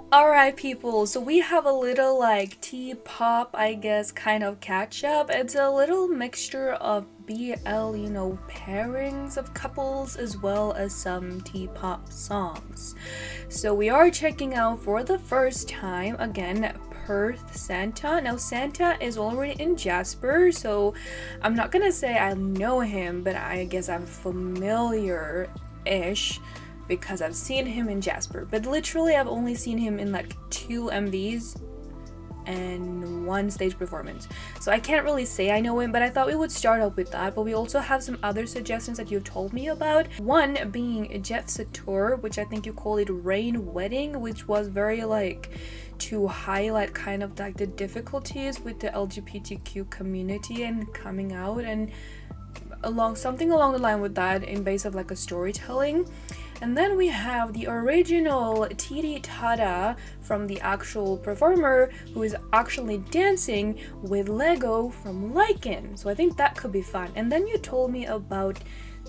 Alright people, so we have a little like Tpop, I guess, kind of catch up. It's a little mixture of BL, you know, pairings of couples as well as some Tpop songs. So we are checking out for the first time again Perthsanta. Now Santa is already in Jasper, so I'm not gonna say I know him, but I guess I'm familiar-ish because I've seen him in Jasper, but literally I've only seen him in like 2 MVs and 1 stage performance, so I can't really say I know him, but I thought we would start off with that. But we also have some other suggestions that you've told me about, one being Jeff Satur, which I think you call it Rain Wedding, which was very like to highlight kind of like the difficulties with the LGBTQ community and coming out, and something along the line with that in base of like a storytelling. And then we have the original TEEDEE TADA from the actual performer, who is actually dancing with Lego from Lycan. So I think that could be fun. And then you told me about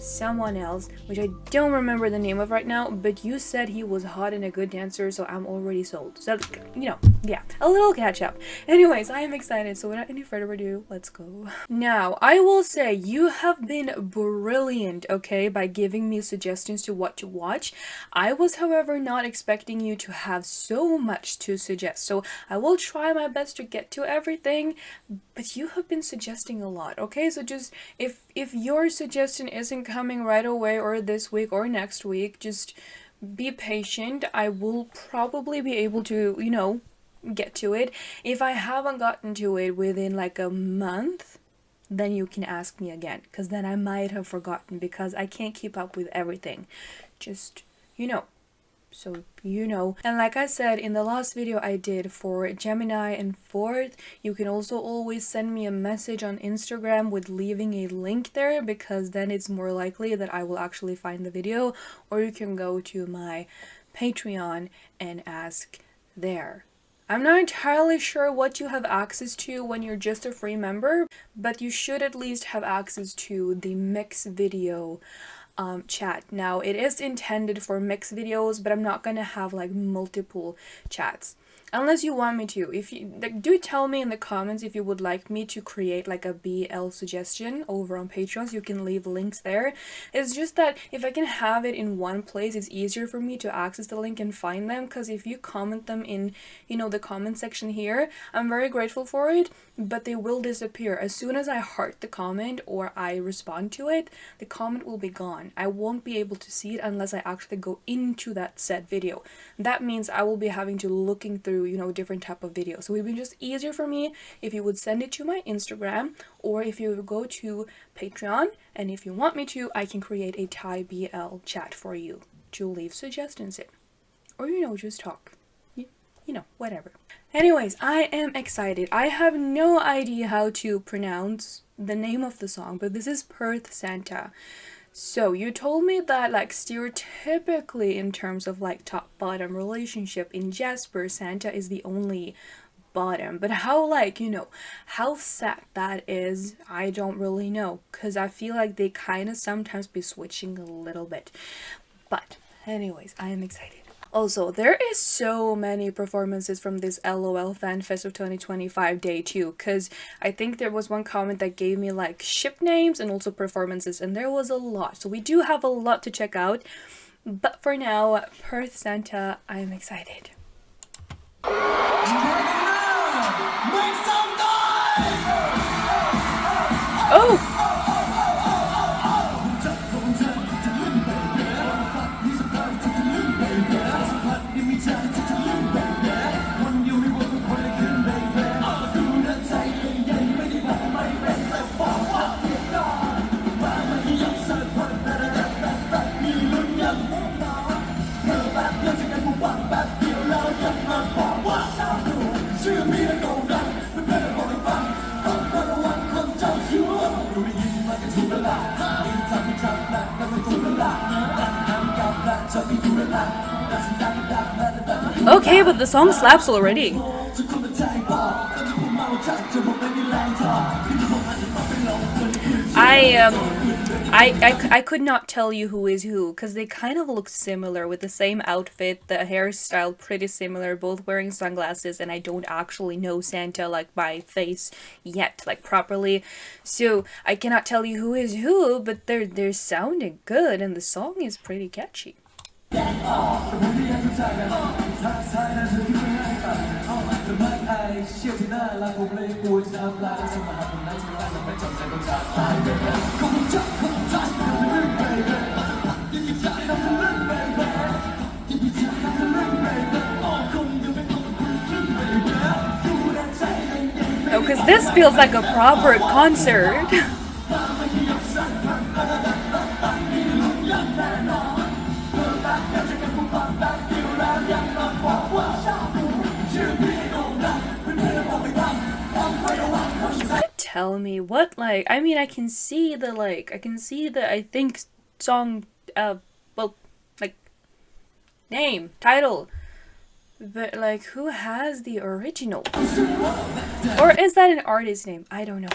someone else, which I don't remember the name of right now, but you said he was hot and a good dancer, so I'm already sold. So, you know, yeah, a little catch up. Anyways, I am excited, so without any further ado, let's go. Now, I will say you have been brilliant, okay, by giving me suggestions to what to watch. I was, however, not expecting you to have so much to suggest, so I will try my best to get to everything, but you have been suggesting a lot, okay? So just, if your suggestion isn't coming right away or this week or next week, just be patient. I will probably be able to, you know, get to it. If I haven't gotten to it within like a month, then you can ask me again, because then I might have forgotten, because I can't keep up with everything. Just, you know. So you know. And like I said in the last video I did for Gemini and Fourth, you can also always send me a message on Instagram with leaving a link there, because then it's more likely that I will actually find the video, or you can go to my Patreon and ask there. I'm not entirely sure what you have access to when you're just a free member, but you should at least have access to the mix video chat. Now it is intended for mixed videos, but I'm not gonna have like multiple chats unless you want me to. If you like, do tell me in the comments if you would like me to create like a BL suggestion over on Patreon, so you can leave links there. It's just that if I can have it in one place, it's easier for me to access the link and find them, because if you comment them in, you know, the comment section here, I'm very grateful for it, but they will disappear as soon as I heart the comment or I respond to it. The comment will be gone. I won't be able to see it unless I actually go into that said video. That means I will be having to looking through, you know, different type of videos. So it would be just easier for me if you would send it to my Instagram, or if you go to Patreon, and if you want me to, I can create a Thai BL chat for you to leave suggestions in, or, you know, just talk, you know, whatever. Anyways, I am excited. I have no idea how to pronounce the name of the song, but this is Perthsanta. So you told me that like stereotypically in terms of like top bottom relationship in Jasper, Santa is the only bottom, but how, like, you know, how sad that is, I don't really know, because I feel like they kind of sometimes be switching a little bit. But anyways, I am excited. Also, there is so many performances from this LOL Fan Fest of 2025 day 2, because I think there was one comment that gave me like ship names and also performances, and there was a lot. So we do have a lot to check out, but for now, Perthsanta, I am excited. Oh! Okay, but the song slaps already. I could not tell you who is who because they kind of look similar with the same outfit, the hairstyle pretty similar, both wearing sunglasses, and I don't actually know Santa like by face yet, like properly. So I cannot tell you who is who, but they're sounding good and the song is pretty catchy. Oh, because this feels like a proper concert. Tell me what, like, I mean, I can see the I think song, well, like, name, title, but like, who has the original? Or is that an artist name? I don't know.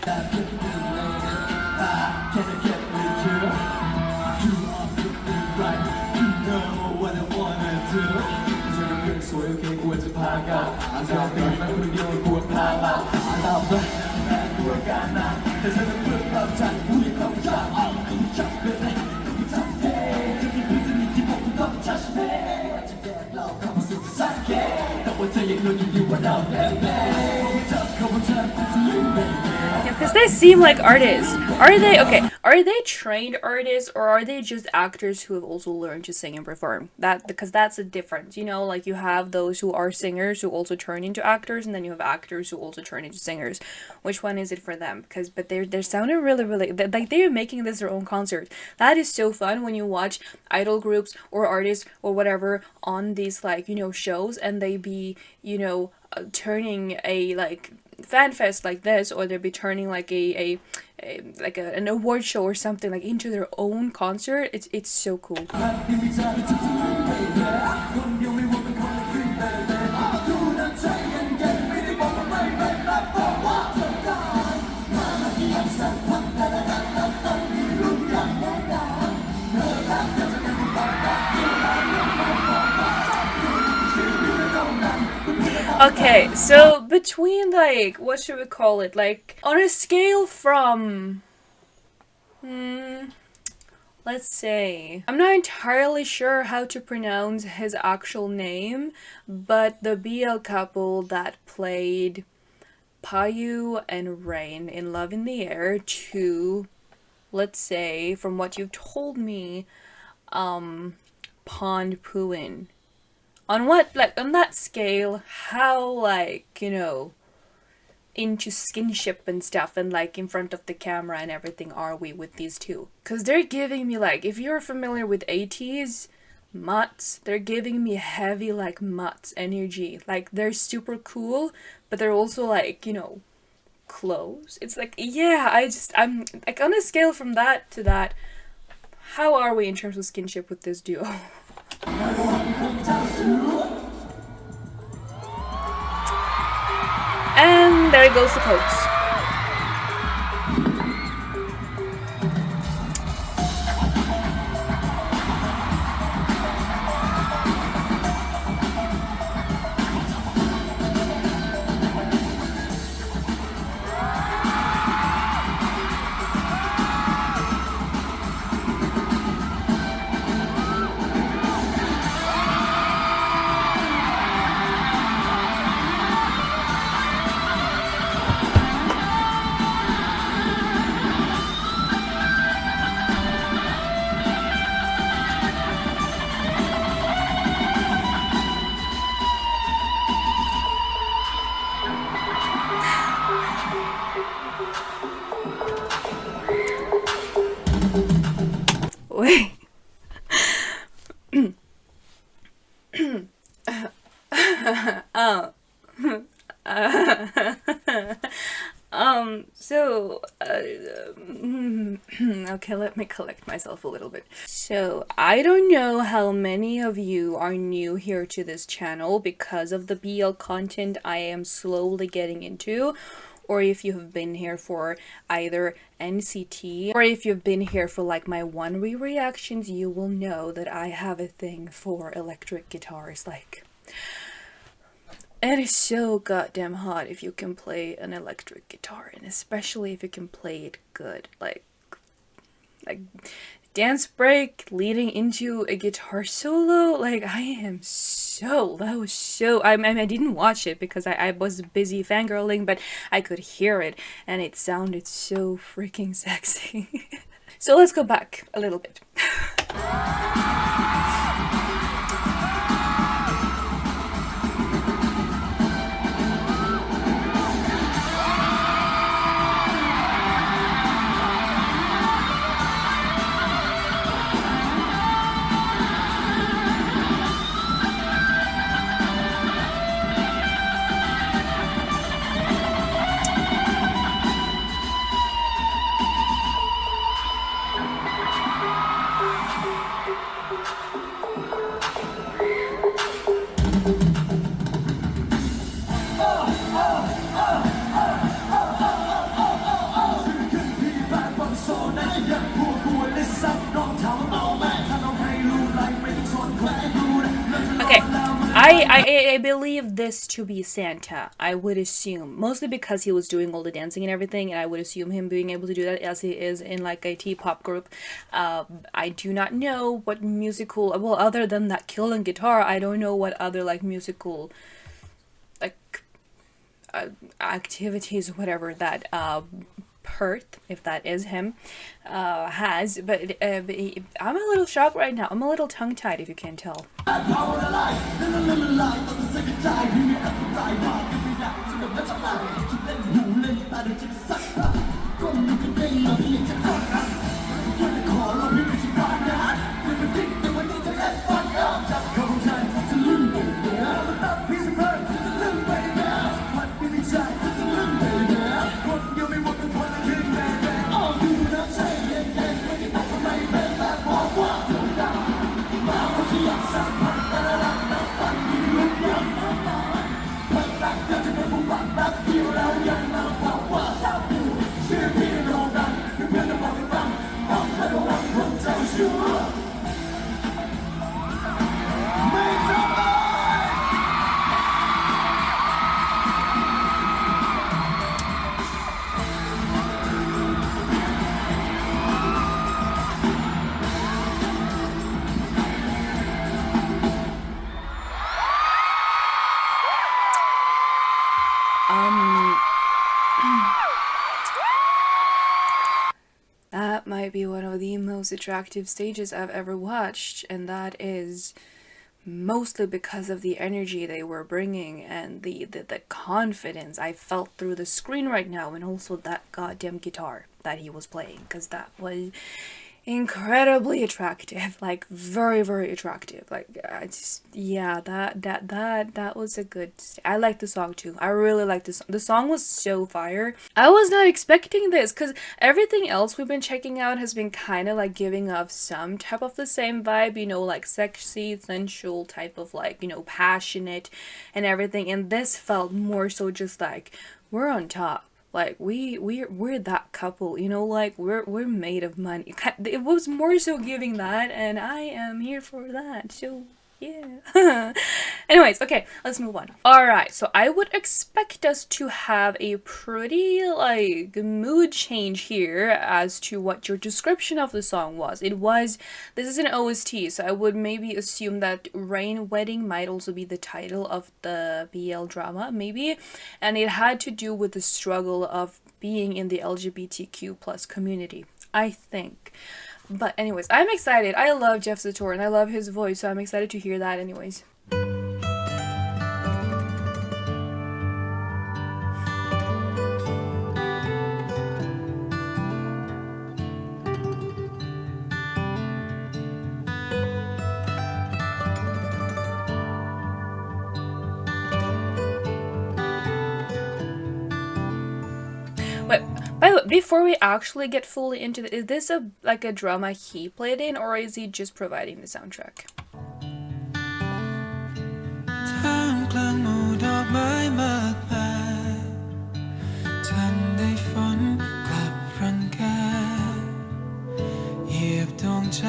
Because they seem like artists. Are they, okay, are they trained artists or are they just actors who have also learned to sing and perform? Because that's a difference, you know, like you have those who are singers who also turn into actors, and then you have actors who also turn into singers. Which one is it for them? But they're sounding really, like they're making this their own concert. That is so fun when you watch idol groups or artists or whatever on these, like, you know, shows, and they be, you know, turning a like fan fest like this, or they'll be turning like an award show or something like into their own concert. It's so cool. Okay, so between, like, what should we call it? Like, on a scale from, let's say, I'm not entirely sure how to pronounce his actual name, but the BL couple that played Payu and Rain in Love in the Air to, let's say, from what you've told me, Pond Phuwin. On what, like, on that scale, how, like, you know, into skinship and stuff and, like, in front of the camera and everything are we with these two? Because they're giving me, like, if you're familiar with 80s mutts, they're giving me heavy, like, mutts energy. Like, they're super cool, but they're also, like, you know, close. It's like, yeah, I'm, like, on a scale from that to that, how are we in terms of skinship with this duo? And there goes the quotes. Wait. Okay, let me collect myself a little bit. So, I don't know how many of you are new here to this channel because of the BL content I am slowly getting into, or if you have been here for either NCT, or if you've been here for like my one reactions, you will know that I have a thing for electric guitars. Like, it is so goddamn hot if you can play an electric guitar, and especially if you can play it good. Like dance break leading into a guitar solo. Like, I am so, that was so, I didn't watch it because I was busy fangirling, but I could hear it and it sounded so freaking sexy. So let's go back a little bit. Okay, I believe this to be Santa, I would assume. Mostly because he was doing all the dancing and everything, and I would assume him being able to do that as he is in like a T-pop group. I do not know what musical, well, other than that killing guitar, I don't know what other like musical like activities or whatever that Perth, if that is him, has, but I'm a little shocked right now. I'm a little tongue-tied, if you can't tell. That might be one of the most attractive stages I've ever watched, and that is mostly because of the energy they were bringing and the confidence I felt through the screen right now, and also that goddamn guitar that he was playing, because that was incredibly attractive, like very, very attractive. Like, I just, yeah, that was a good, I like the song too. I really like this. The song was so fire. I was not expecting this, because everything else we've been checking out has been kind of like giving off some type of the same vibe, you know, like sexy, sensual type of like, you know, passionate and everything, and this felt more so just like, we're on top. Like, we're that couple, you know, like we're made of money. It was more so giving that, and I am here for that. So yeah. Anyways, okay, let's move on. Alright, so I would expect us to have a pretty, like, mood change here as to what your description of the song was. This is an OST, so I would maybe assume that Rain Wedding might also be the title of the BL drama, maybe. And it had to do with the struggle of being in the LGBTQ plus community, I think. But anyways, I'm excited. I love Jeff Satur and I love his voice, so I'm excited to hear that anyways. By the way, before we actually get fully into this, is this like a drama he played in, or is he just providing the soundtrack? ใจ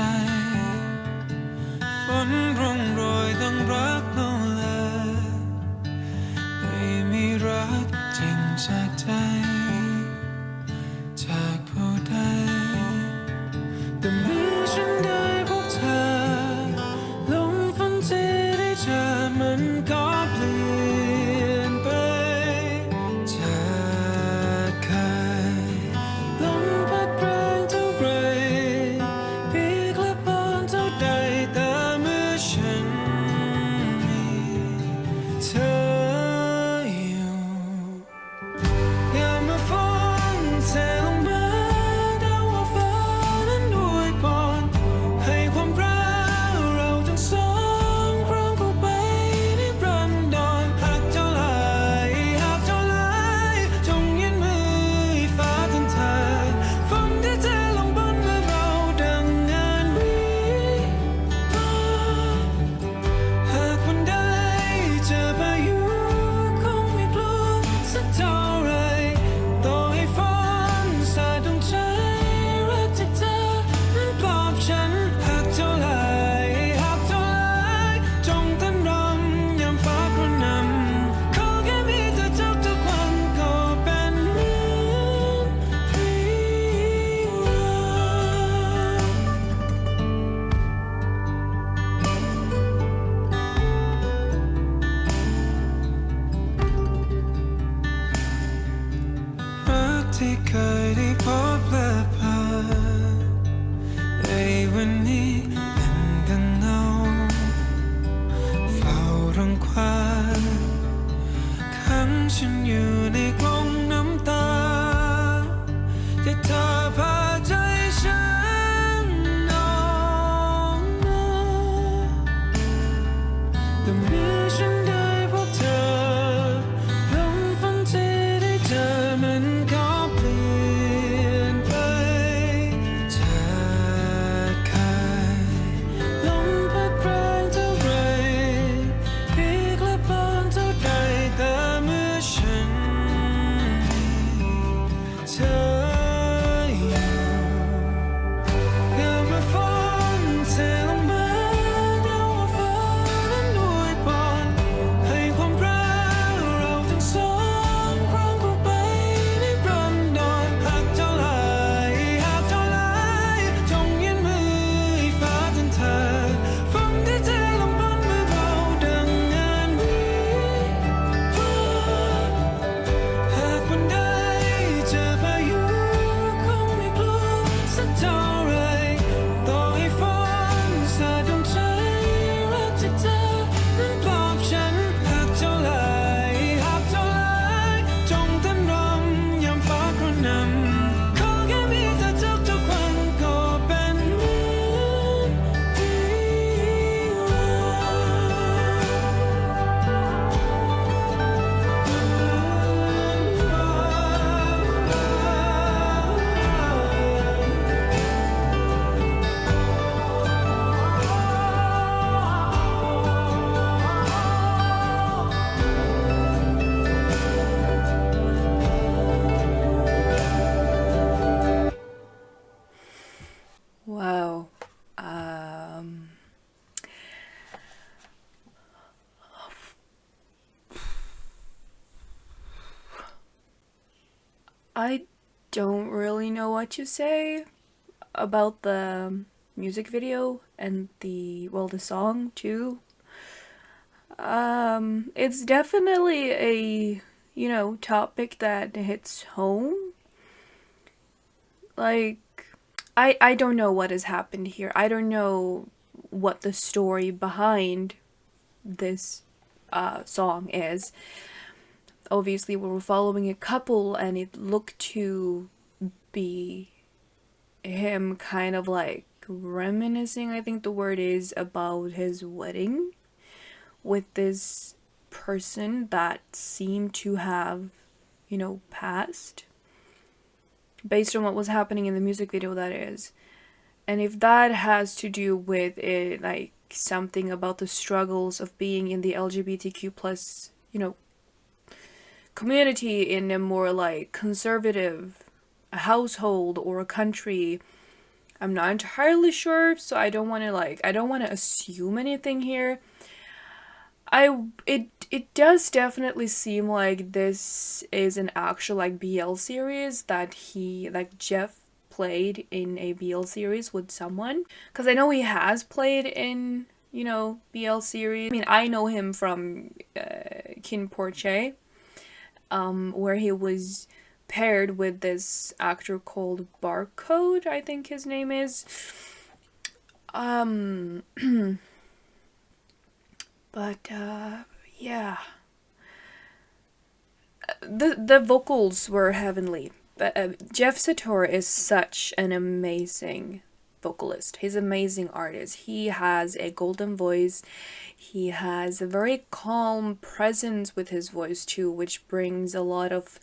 ฝนร่องรอยตั้งรักโนแลไม่มีรักจริงจากใจจากผู้ใดแต่เมื่อฉันได้พบเธอลมฝันที่ได้เจอมันก็เปลี่ยนไปจากเคยลมพัดแรงเท่าไรปีกและบานเท่าใดแต่เมื่อฉันมีเธออยู่ยามเมื่อฝนเทลงมาดาวว่าฟ้านั้นอวยพรให้ความรักเราทั้งสองครองคู่ไปนิรันดรหากเท่าไรจงยื่นมือให้ฟ้าทันทานฝนที่เทลงบนเมื่อเราดังงานวิวาห์หากวันใดเจอพายุคงไม่กลัวสักเท่าไรต่อให้ฝนสาดดวงใจรักจากเธอนั้นปลอบฉันหากเท่าไรจงเต้นรำยามฟ้ากระหน่ำขอแค่มีเธอทุกวันก็เป็นเหมือนวิวาห์รักที่เคยได้พบและผ่านในวันนี้เป็นดังเงาเฝ้ารังควานขังฉันอยู่ในกรงน้ำตาแต่เธอพาใจฉันออกมาแต่เมื่อฉันได้พบเธอลมฝันที่ได้เจอมันก็เปลี่ยนไปจากเคยลมพัดแรงเท่าไรปีกและบานเท่าใดแต่เมื่อฉันมีเธออยู่ยามเมื่อฝนเทลงมาดาวว่าฟ้านั้นอวยพรให้ความรักเราทั้งสองครองคู่ไปนิรันดรหากเท่าไรจงยื่นมือให้ฟ้าทันทานฝนที่เทลงบนเมื่อเราดังงานวิวาห์หากวันใดเจอพายุคงไม่กลัวสักเท่าไรต่อให้ฝนสาดดวงใจรักจากเธอนั้นปลอบฉันหากเท่าไรจงเต้นรำยามฟ้ากระหน่ำขอแค่มีเธอทุกวันก็เป็นเหมือนวิวาWow. Um, I don't really know what to say about the music video and the song too. It's definitely a, topic that hits home. Like, I don't know what has happened here. I don't know what the story behind this song is. Obviously, we were following a couple, and it looked to be him kind of like reminiscing, I think the word is, about his wedding with this person that seemed to have, passed. Based on what was happening in the music video, that is. And if that has to do with it, like something about the struggles of being in the LGBTQ plus, community in a more like conservative household or a country, I'm not entirely sure, so I don't want to assume anything here. It does definitely seem like this is an actual like BL series that Jeff played in a BL series with someone, because I know he has played in, you know, BL series. I mean, I know him from Kin Porche, where he was paired with this actor called Barcode, I think his name is. But yeah, the vocals were heavenly. But Jeff Satur is such an amazing vocalist. He's an amazing artist. He has a golden voice. He has a very calm presence with his voice too, which brings a lot of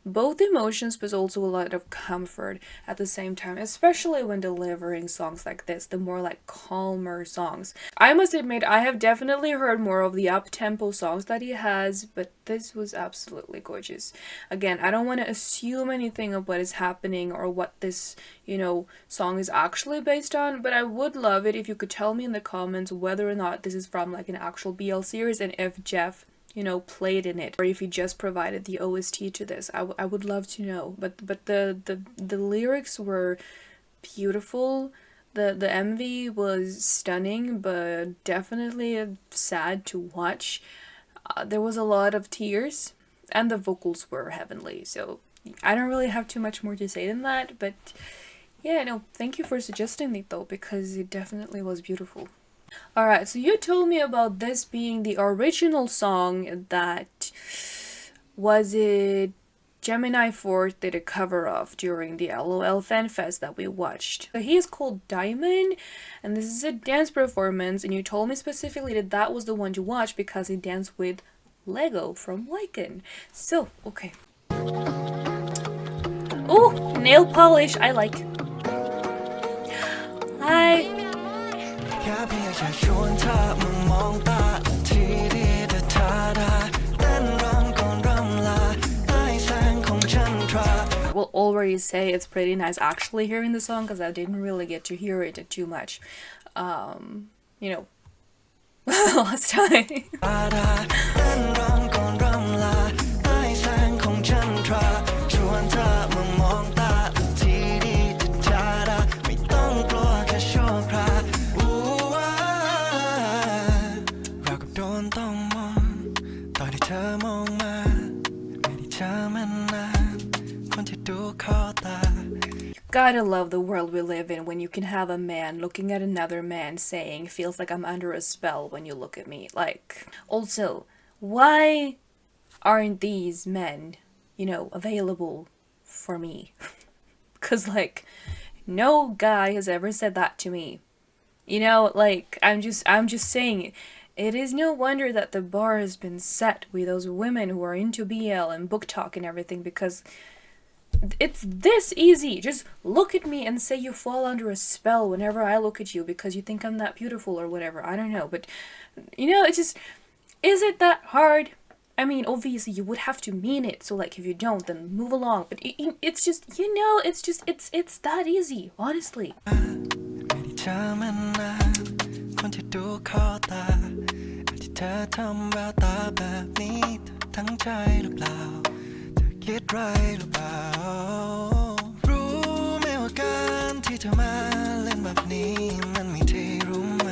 both emotions but also a lot of comfort at the same time, especially when delivering songs like this, the more like calmer songs. I must admit, I have definitely heard more of the up-tempo songs that he has, but this was absolutely gorgeous. Again, I don't want to assume anything of what is happening or what this, you know, song is actually based on, but I would love it if you could tell me in the comments whether or not this is from like an actual BL series, and if Jeff, you know, played in it, or if he just provided the OST to this. I would love to know. But the lyrics were beautiful. The MV was stunning, but definitely sad to watch. There was a lot of tears, and the vocals were heavenly. So I don't really have too much more to say than that. But yeah, no, thank you for suggesting it though, because it definitely was beautiful. Alright, so you told me about this being the original song that, was it Gemini 4th did a cover of during the LOL Fan Fest that we watched. So he is called Diamond, and this is a dance performance, and you told me specifically that that was the one to watch because he danced with Lego from Lycan. So, okay. Oh, nail polish, I like. Hi. แค่เพียงแค่ชวนเธอมามองตาที่ดีแต่เธอได้เต้นรำก่อนรำลาใต้แสงของจันทรา I will already say it's pretty nice actually hearing the song because I didn't really get to hear it too much, you know, last time. เต้นรำก่อนรำลาใต้แสงของจันทราชวนเธอมามองตาที่ดีแต่เธอได้ไม่ต้องกลัวแค่ชั่วคราว Gotta love the world we live in when you can have a man looking at another man saying, feels like I'm under a spell when you look at me. Like, also, why aren't these men, you know, available for me? Because, like, no guy has ever said that to me. You know, like, I'm just saying, it is no wonder that the bar has been set with those women who are into BL and book talk and everything, because it's this easy. Just look at me and say you fall under a spell whenever I look at you because you think I'm that beautiful or whatever. I don't know, but, you know, it's just, is it that hard? I mean, obviously you would have to mean it, so like if you don't, then move along. But it's just, you know, it's just, it's that easy, honestly. คนที่ดูเข้าตาที่เธอทำแววตาแบบนี้ทั้งใจหรือเปล่าเธอคิดไรหรือเปล่ารู้ไหมว่าการที่เธอมาเล่นแบบนี้มันมีที่รู้ไหม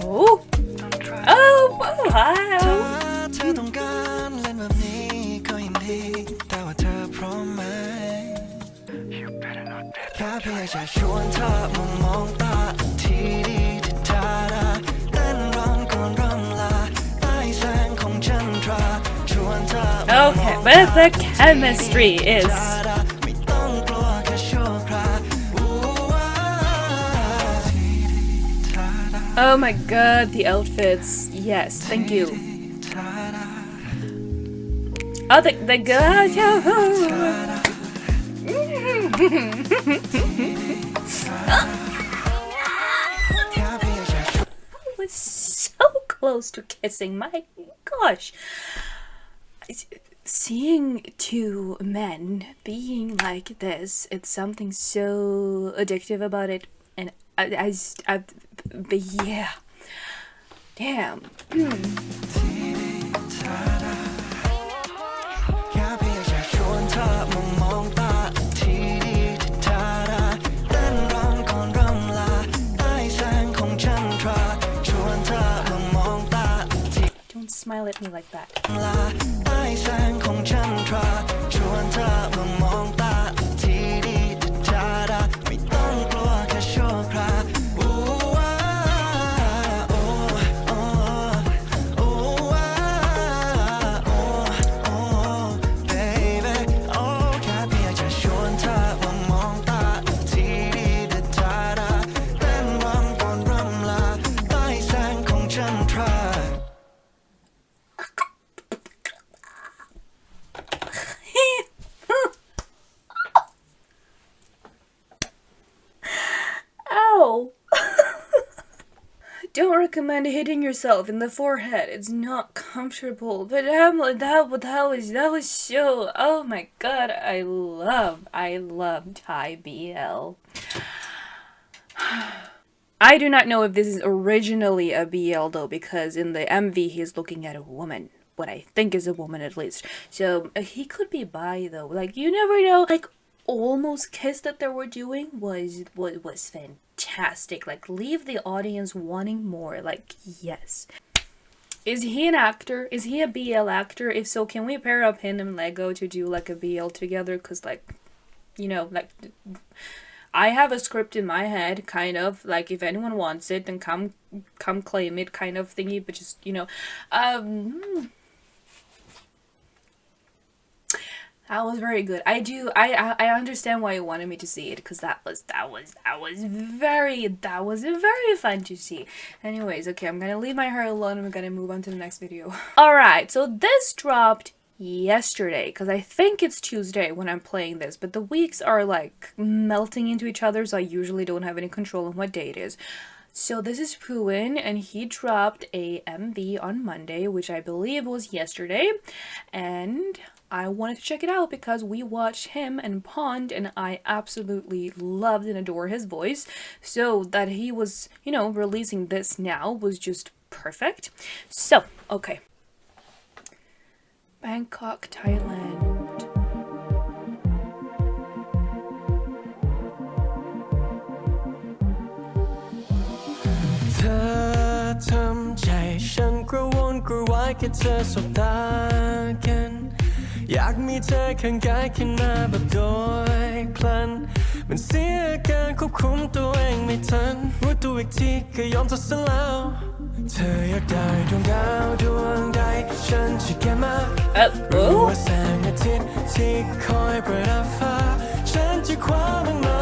โอ้ว้าวเธอต้องการเล่นแบบนี้ก็ยินดีแต่ว่าเธอพร้อมไหมแค่เพียงจะชวนเธอมามองตาที่ดี Okay, but the chemistry is... Oh my god, the outfits. Yes, thank you. Oh, the god. I was so close to kissing, my gosh. Seeing two men being like this, it's something so addictive about it. and but yeah, damn. แค่เพียงแค่ชวนเธอมามองตาทีดีที่ทาดาเต้นรำก่อนรำลาใต้แสงของจันทราชวนเธอมามองตาที Don't smile at me like that. ลาใต้แสงของจันทราชวนเธอมามองตาทีดีที่ทาดาไม่ต้องกลัวแค่ชั่วคราวอู้ว้าโอ้โอ้โอ้ว้าโอ้โอ้ baby โอ้แค่เพียงจะชวนเธอมามองตาทีดีที่ทาดาเต้นรำก่อนรำลาใต้แสงของจันทรา Ow! Don't recommend hitting yourself in the forehead. It's not comfortable. But that was so. Oh my god! I love Thai BL. I do not know if this is originally a BL though, because in the MV he's looking at a woman. What I think is a woman at least. So he could be bi though. Like you never know. Like almost kiss that they were doing was fantastic. Like leave the audience wanting more. Like yes. Is he an actor? Is he a BL actor? If so, can we pair up him and Lego to do like a BL together? Cause like, you know, like I have a script in my head, kind of like if anyone wants it, then come claim it, kind of thingy. But just you know, that was very good. I understand why you wanted me to see it, because that was very fun to see. Anyways, okay, I'm gonna leave my hair alone and we're gonna move on to the next video. Alright, so this dropped yesterday, because I think it's Tuesday when I'm playing this, but the weeks are like melting into each other, so I usually don't have any control on what day it is. So this is Phuwin, and he dropped a MV on Monday, which I believe was yesterday, and I wanted to check it out because we watched him and Pond, and I absolutely loved and adore his voice. So that he was, you know, releasing this now was just perfect. So, okay. Bangkok, Thailand. เธอทำใจฉันกระวนกระวายแค่เธอสบตากันอยากมีเธอข้างกายขึ้นมาแบบโดยพลันมันเสียการควบคุมตัวเองไม่ทันรู้ตัวอีกทีก็ยอมทดสแล้วเธออยากได้ดวงดาวดวงใดฉันจะแก้มารู้ว่าแสงอาทิตย์ที่คอยประดับฟ้าฉันจะคว้ามันมา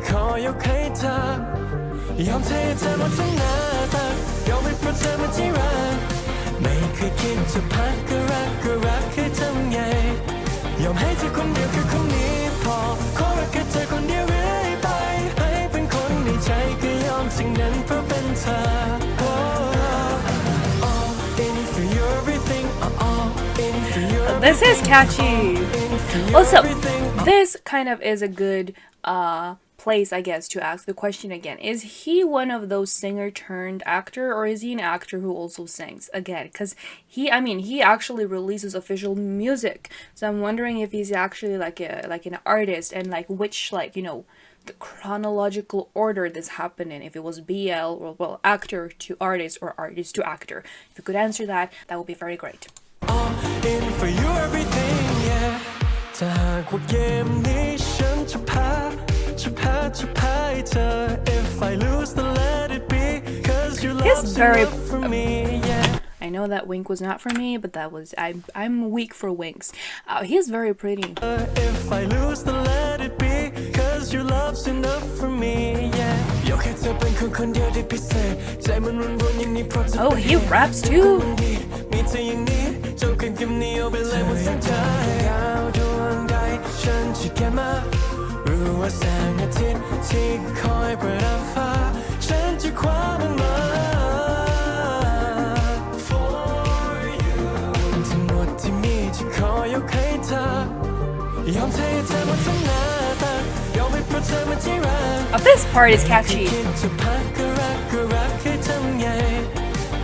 ขอยกให้เธอยอมเทเธอหมดทั้งหน้าตักยอมให้เพราะเธอมาที่รักไม่เคยคิดจะพักก็รักให้ทำไงยอมให้เธอคนเดียวคือคนนี้พอขอรักแค่เธอคนเดียวเรื่อยไปให้เป็นคนในใจก็ยอมสิ่งนั้นเพราะเป็นเธอ All in for you everything all in for you This is catchy. Also, this kind of is a good place, I guess, to ask the question again. Is he one of those singer turned actor, or is he an actor who also sings? Again, because he actually releases official music. So I'm wondering if he's actually like an artist, and like which, like, you know, the chronological order this happened in. If it was BL or, well, actor to artist or artist to actor. If you could answer that, that would be very great. All in for you everything, yeah. ถ้าหากว่าเกมนี้ฉันจะแพ้ให้เธอ If I lose then let it be cause you love enough for me, yeah. I know that wink was not for me, but that was I'm weak for winks. He's very pretty. If I lose then let it be cause you love's enough for me, yeah. อยากให้เธอเป็นคนเดียวที่พิเศษใจมันรุนอย่างนี้เพราะเธอ Oh, he raps too. มีเธออย่างนี้เจ้ากันกับนี้เอาไปเลยว่าสัญญาดาวดวงใดฉันจะแก้มารู้ว่าแสงอาทิตย์ที่คอยประดับฟ้าฉันจะคว้ามันมา For you ทั้งหมดที่มีจะขอยกให้เธอ ยอมเทเธอหมดทั้งหน้าตายอมให้เพราะเธอมาที่รัก Oh, this part is catchy. คิดจะพักก็รักให้ทำไง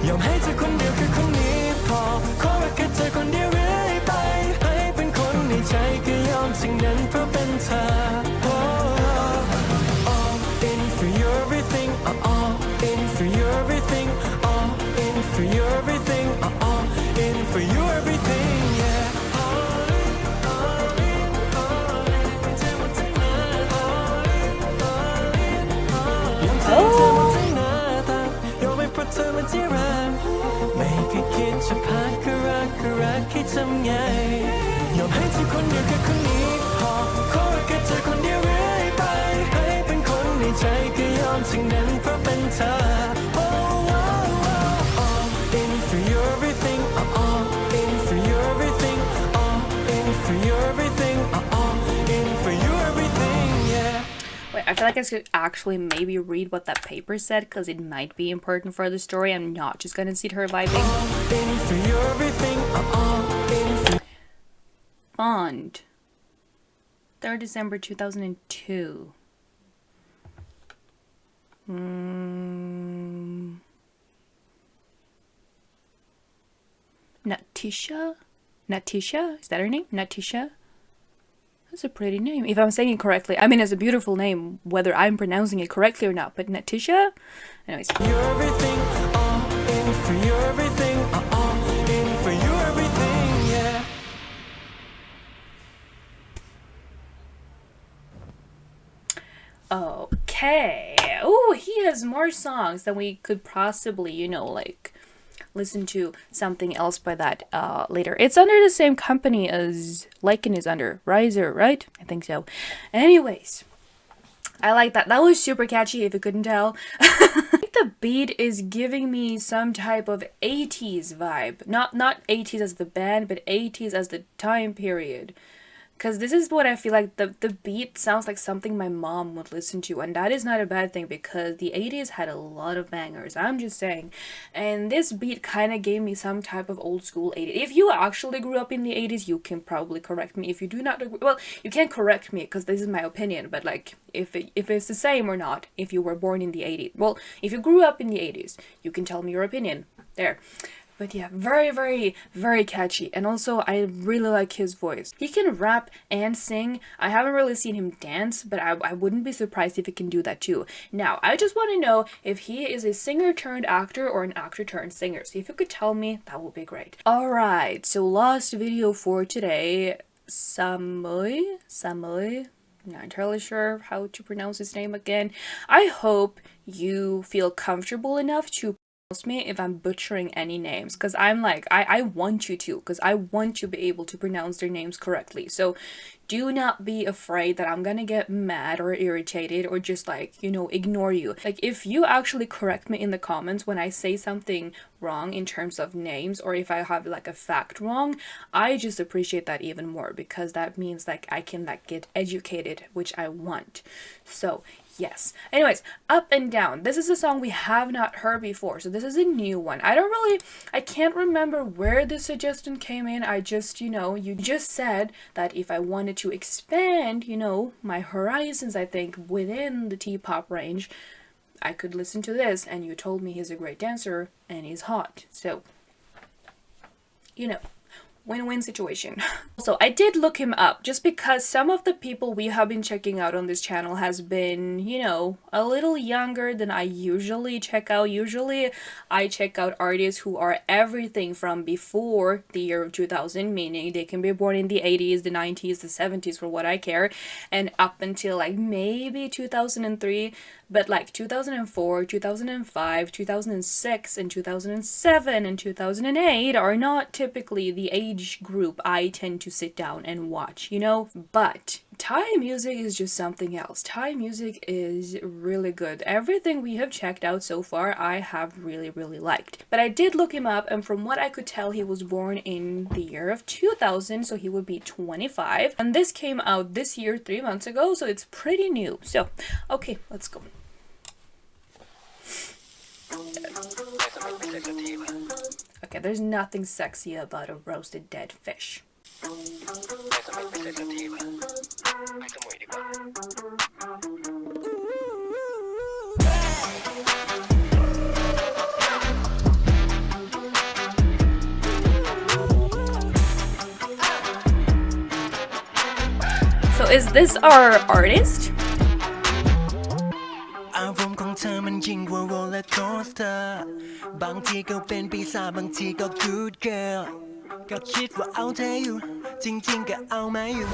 ยอมให้เธอคนเดียวคือคนนี้พอขอรักแค่เธอคนเดียวเรื่อยไปให้เป็นคนในใจก็ยอมสิ่งนั้นเพราะเป็นเธอ All in for you everything all in for you everything all in for you everything all in for you everything yeah Oh. ยอมให้เพราะเธอมาที่รักไม่เคยคิดจะพักก็รักให้ทำไงยอมให้เธอคนเดียวแค่คนนี้พอขอรักแค่เธอคนเดียวเรื่อยไปให้เป็นคนในใจก็ยอมสิ่งนั้นเพราะเป็นเธอ All in for you everything all in for you everything all in for you everything all in for you everything yeah Wait, I feel like I should actually maybe read what that paper said because it might be important for the story. I'm not just gonna sit her vibing. Bond. 3rd December 2002. Natisha? Natisha? Is that her name? Natisha? That's a pretty name. If I'm saying it correctly. I mean, it's a beautiful name, whether I'm pronouncing it correctly or not. But Natisha? Anyways. You're everything, all in for you everything, all in for you everything, yeah. Okay. Oh, he has more songs than we could possibly, you know, like listen to something else by that later. It's under the same company as Lycan is under. Riser, right? I think so. Anyways, I like that. That was super catchy if you couldn't tell. I think the beat is giving me some type of 80s vibe. Not 80s as the band, but 80s as the time period. Because this is what I feel like the beat sounds like something my mom would listen to. And that is not a bad thing because the 80s had a lot of bangers. I'm just saying. And this beat kind of gave me some type of old school 80s. If you actually grew up in the 80s, you can probably correct me. If you do not, well, you can't correct me because this is my opinion. But like, if it's the same or not, if you were born in the 80s. Well, if you grew up in the 80s, you can tell me your opinion. There. But yeah, very, very, very catchy. And also, I really like his voice. He can rap and sing. I haven't really seen him dance, but I wouldn't be surprised if he can do that too. Now, I just want to know if he is a singer turned actor or an actor turned singer. So if you could tell me, that would be great. Alright, so last video for today. Samui? Not entirely sure how to pronounce his name again. I hope you feel comfortable enough to me if I'm butchering any names because I'm like I want you to because I want to be able to pronounce their names correctly. So do not be afraid that I'm gonna get mad or irritated or just like, you know, ignore you. Like if you actually correct me in the comments when I say something wrong in terms of names or if I have like a fact wrong, I just appreciate that even more because that means like I can like get educated, which I want. So yes. Anyways, Up and Down. This is a song we have not heard before, so this is a new one. I can't remember where the suggestion came in. I just, you know, you just said that if I wanted to expand, you know, my horizons, I think, within the Tpop range, I could listen to this, and you told me he's a great dancer, and he's hot. So, you know. Win-win situation. So I did look him up just because some of the people we have been checking out on this channel has been, you know, a little younger than I usually check out. Usually I check out artists who are everything from before the year of 2000, meaning they can be born in the 80s, the 90s, the 70s for what I care, and up until like maybe 2003. But like 2004, 2005, 2006, and 2007, and 2008 are not typically the age group I tend to sit down and watch, you know? But Thai music is just something else. Thai music is really good. Everything we have checked out so far, I have really, really liked. But I did look him up, and from what I could tell, he was born in the year of 2000, so he would be 25. And this came out this year, 3 months ago, so it's pretty new. So, okay, let's go. Okay, there's nothing sexy about a roasted dead fish. ไม่เสร็จสักทีวะไปสมุยดีกว่า So is this our artist? อารมณ์ของเธอมันยิ่งกว่าโรลเลอร์โคสเตอร์บางทีก็เป็นปีศาจบางทีก็ good girl ก็คิดว่าเอาเธออยู่จริงๆก็เอาไม่อยู่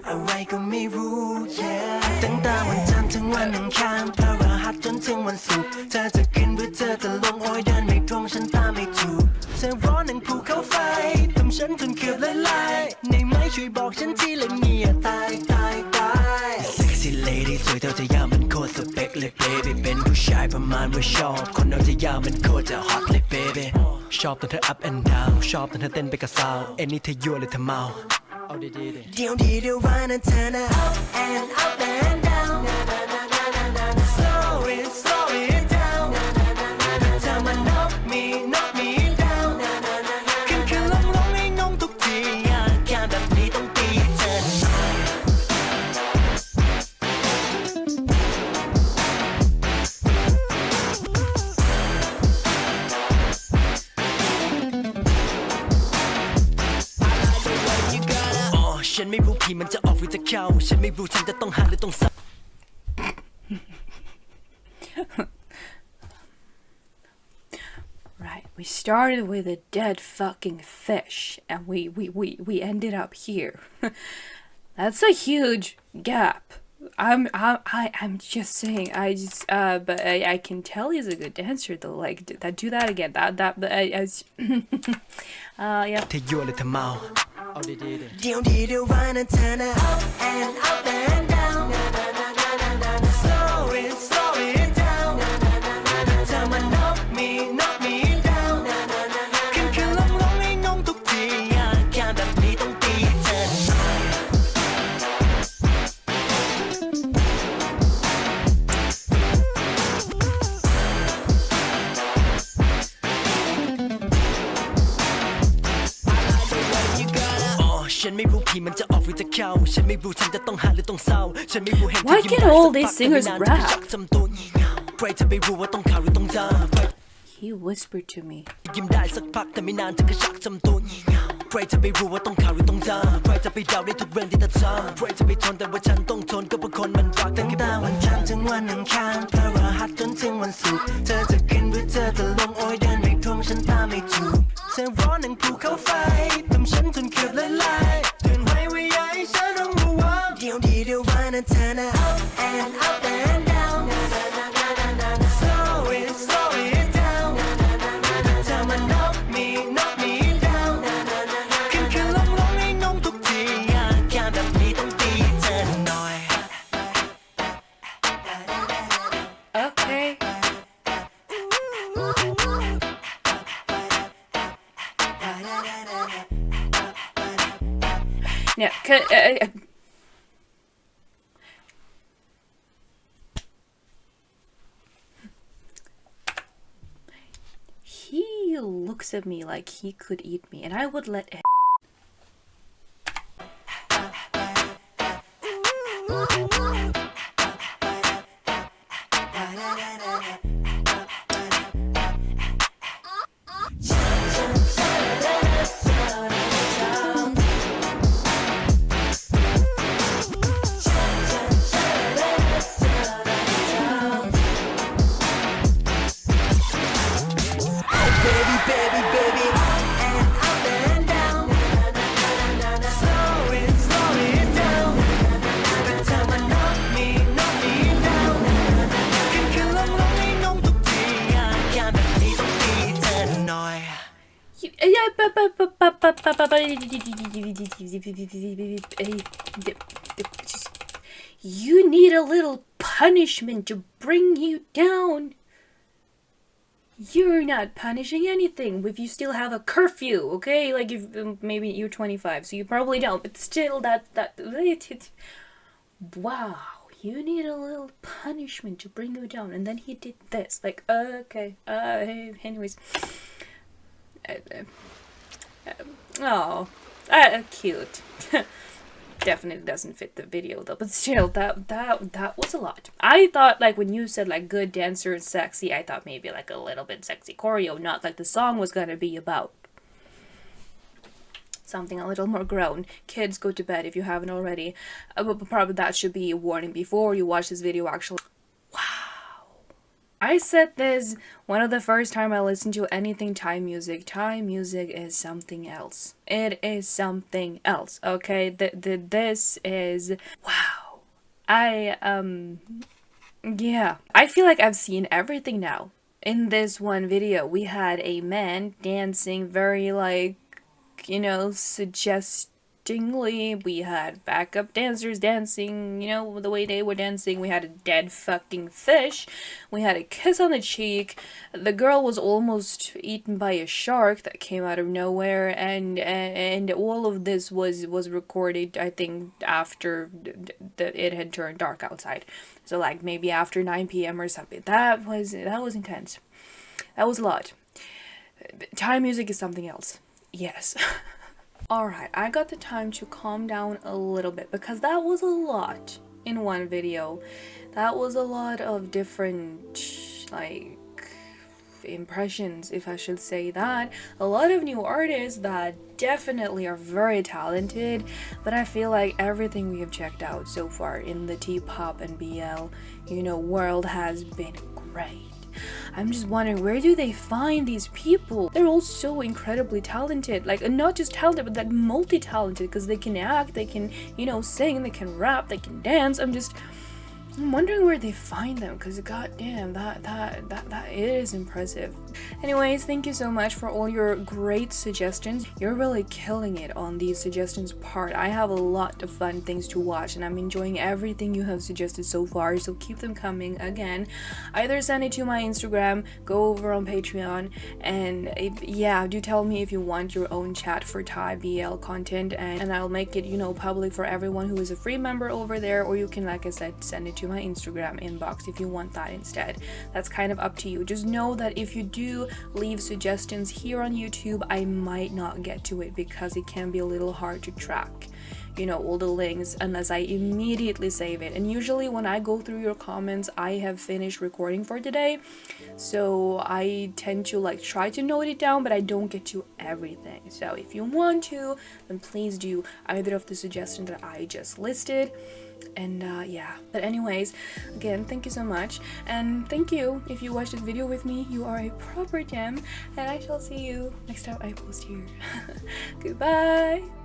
อะไรก็ไม่รู้ yeah ตั้งแต่วันจันทร์ถึงวันอังคารพฤหัสจนถึงวันศุกร์เธอจะขึ้นหรือเธอจะลงโอ้ยเดินไม่ตรงฉันตามไม่ถูกเธอร้อนหนังภูเขาไฟทำฉันจนเกือบละลายในไหมช่วยบอกฉันทีละเนี่ยตาย Sexy lady สวยเท่าจะยาวมันโคตรสเปคเลย baby เป็นผู้ชายประมาณว่าชอบคนเอาจะยาวมันโคตรจะ hot เลย baby ชอบตอนเธอ up and down ชอบตอนเธอเต้นไปกับสาวเอ็นนี่เธอยั่วเลยเธอเมาเอาดีๆเดี๋ยวดีเดี๋ยวว่านะเธอนะ up and down slow it down เธอมา knock me down ขึ้นลงให้งงทุกทีอาการแบบนี้ต้องตีเธอฉันไม่รู้ผีมันจะออกหรือจะเข้าฉันไม่รู้ฉันจะต้องหาหรือต้องซับ Right, we started with a dead fucking fish and we ended up here. That's a huge gap. I'm just saying. But I can tell he's a good dancer though. Like do that again. Yeah. เธอยั่วเลยเธอเมาเอาดีๆเดี๋ยวดีเดี๋ยวว่านะเธอนะ up and down slow it down เธอมา knock me down ขึ้นลงให้งงทุกทีอาการแบบนี้ต้องตีเธอฉันไม่รู้ผีมันจะออกหรือจะเข้าฉันไม่รู้ฉันจะต้องหาหรือต้องเศร้าฉันไม่รู้เห็น Why can't all these singers rap? จำตัวงี่เง่าใครจะไปรู้ว่าต้องข่าวหรือต้องจำ He whispered to me. ยิ้มได้สักพักแต่ไม่นานเธอก็ชักจำตัวงี่เง่าใครจะไปรู้ว่าต้องข่าวหรือต้องจำใครจะไปเดาได้ทุกเรื่องที่เธอทำใครจะไปทนแต่ว่าฉันต้องทนก็เพราะคนมันรักตั้งแต่วันจันทร์ถึงวันอังคารพฤหัสจนถึงวันศุกร์เธอจะขึ้นหรือเธอจะลงโอ้ยเดินไม่ตรงฉันตามไม่ถูกเธอร้อนหนังภูเขาไฟทำฉันจนเกือบละลายเตือนไว้ว่าอย่าให้ฉันต้องระวังเดี๋ยวดีเดี๋ยวว่านะเธอนะ up and down slow it down เธอมา knock me down ขึ้นลงให้งงทุกทีอาการแบบนี้ต้องตีเธอหน่อย Okay. Yeah, he looks at me like he could eat me, and I would let it. Baby, up and down slow it down เธอมา knock me down ขึ้นลงให้งงทุกทีอาการแบบนี้ต้องตีเธอหน่อย You need a little punishment to bring you down. You're not punishing anything if you still have a curfew, okay? Like if maybe you're 25, so you probably don't, but still wow, you need a little punishment to bring you down. And then he did this, like, okay, anyways. Oh, cute. definitely doesn't fit the video though, but still, that was a lot. I thought, like, when you said like good dancer and sexy, I thought maybe like a little bit sexy choreo, not like the song was gonna be about something a little more grown. Kids, go to bed if you haven't already. But probably that should be a warning before you watch this video actually. I said this one of the first time I listened to anything Thai music. Thai music is something else. It is something else, okay? This is... wow. Yeah. I feel like I've seen everything now. In this one video, we had a man dancing very, like, you know, suggestingly. We had backup dancers dancing, you know, the way they were dancing. We had a dead fucking fish. We had a kiss on the cheek. The girl was almost eaten by a shark that came out of nowhere, and all of this was recorded, I think, after it had turned dark outside. So like maybe after 9 p.m. or something. That was intense. That was a lot. Thai music is something else. Yes. Alright, I got the time to calm down a little bit because that was a lot in one video. That was a lot of different, like, impressions, if I should say that. A lot of new artists that definitely are very talented, but I feel like everything we have checked out so far in the Tpop and BL, you know, world has been great. I'm just wondering, where do they find these people? They're all so incredibly talented, like, not just talented, but like multi-talented, because they can act, they can, you know, sing, they can rap, they can dance. I'm wondering where they find them, because goddamn, that is impressive. Anyways, thank you so much for all your great suggestions. You're really killing it on these suggestions part. I have a lot of fun things to watch, and I'm enjoying everything you have suggested so far, so keep them coming. Again, either send it to my Instagram, go over on Patreon, and yeah, do tell me if you want your own chat for Thai BL content, and I'll make it, you know, public for everyone who is a free member over there, or you can, like I said, send it to my Instagram inbox if you want that instead. That's kind of up to you. Just know that if you do leave suggestions here on YouTube, I might not get to it because it can be a little hard to track, you know, all the links unless I immediately save it. And usually when I go through your comments, I have finished recording for today, so I tend to like try to note it down, but I don't get to everything. So if you want to, then please do either of the suggestions that I just listed. And yeah, but anyways, again, thank you so much, and thank you if you watched this video with me. You are a proper gem, and I shall see you next time I post here. Goodbye.